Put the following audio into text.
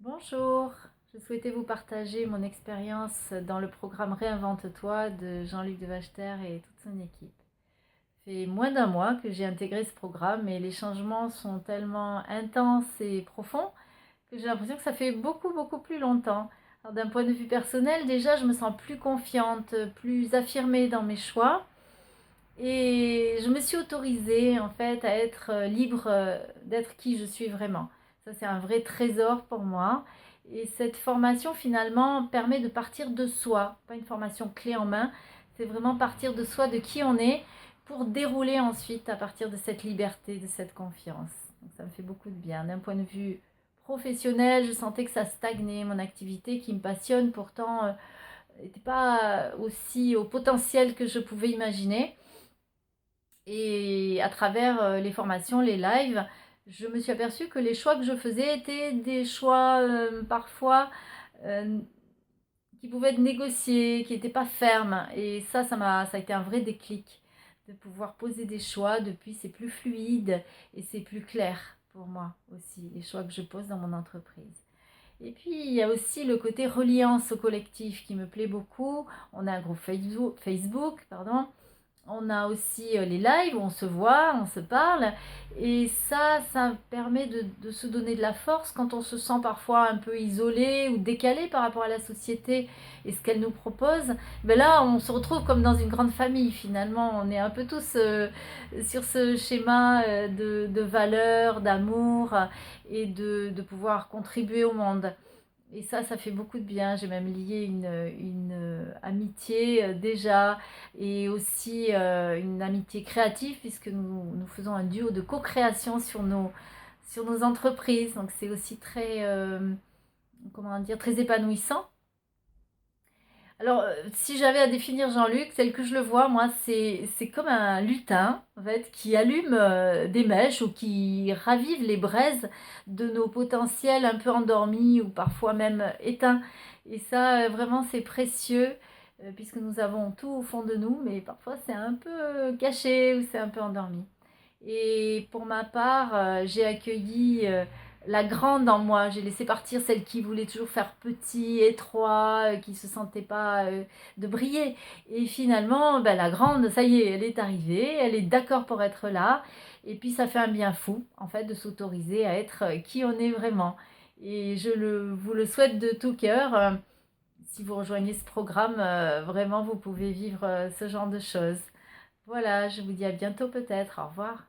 Bonjour, je souhaitais vous partager mon expérience dans le programme Réinvente-toi de Jean-Luc Devachter et toute son équipe. Ça fait moins d'un mois que j'ai intégré ce programme et les changements sont tellement intenses et profonds que j'ai l'impression que ça fait beaucoup plus longtemps. Alors d'un point de vue personnel, déjà je me sens plus confiante, plus affirmée dans mes choix et je me suis autorisée en fait à être libre d'être qui je suis vraiment. Ça c'est un vrai trésor pour moi. Et cette formation finalement permet de partir de soi, pas une formation clé en main, c'est vraiment partir de soi, de qui on est, pour dérouler ensuite à partir de cette liberté, de cette confiance. Donc ça me fait beaucoup de bien. D'un point de vue professionnel, je sentais que ça stagnait, mon activité qui me passionne pourtant n'était pas aussi au potentiel que je pouvais imaginer. Et à travers les formations, les lives, je me suis aperçue que les choix que je faisais étaient des choix parfois euh, qui pouvaient être négociés, qui n'étaient pas fermes. Et ça a été un vrai déclic de pouvoir poser des choix. Depuis, c'est plus fluide et c'est plus clair pour moi aussi, les choix que je pose dans mon entreprise. Et puis, il y a aussi le côté reliance au collectif qui me plaît beaucoup. On a un groupe Facebook, pardon, on a aussi les lives où on se voit, on se parle. Et ça permet de se donner de la force quand on se sent parfois un peu isolé ou décalé par rapport à la société et ce qu'elle nous propose. Ben là, on se retrouve comme dans une grande famille finalement. On est un peu tous sur ce schéma de valeurs, d'amour et de pouvoir contribuer au monde. Et ça fait beaucoup de bien. J'ai même lié une amitié déjà et aussi une amitié créative puisque nous faisons un duo de co-création sur nos entreprises. Donc c'est aussi très, comment dire, très épanouissant. Alors, si j'avais à définir Jean-Luc, tel que je le vois, moi, c'est comme un lutin, en fait, qui allume des mèches ou qui ravive les braises de nos potentiels un peu endormis ou parfois même éteints. Et ça, vraiment, c'est précieux, puisque nous avons tout au fond de nous, mais parfois c'est un peu caché ou c'est un peu endormi. Et pour ma part, j'ai accueilli la grande en moi. J'ai laissé partir celle qui voulait toujours faire petit, étroit, qui ne se sentait pas de briller. Et finalement, ben, la grande, ça y est, elle est arrivée, elle est d'accord pour être là. Et puis ça fait un bien fou, en fait, de s'autoriser à être qui on est vraiment. Et vous le souhaite de tout cœur. Si vous rejoignez ce programme, vraiment, vous pouvez vivre ce genre de choses. Voilà, je vous dis à bientôt peut-être. Au revoir.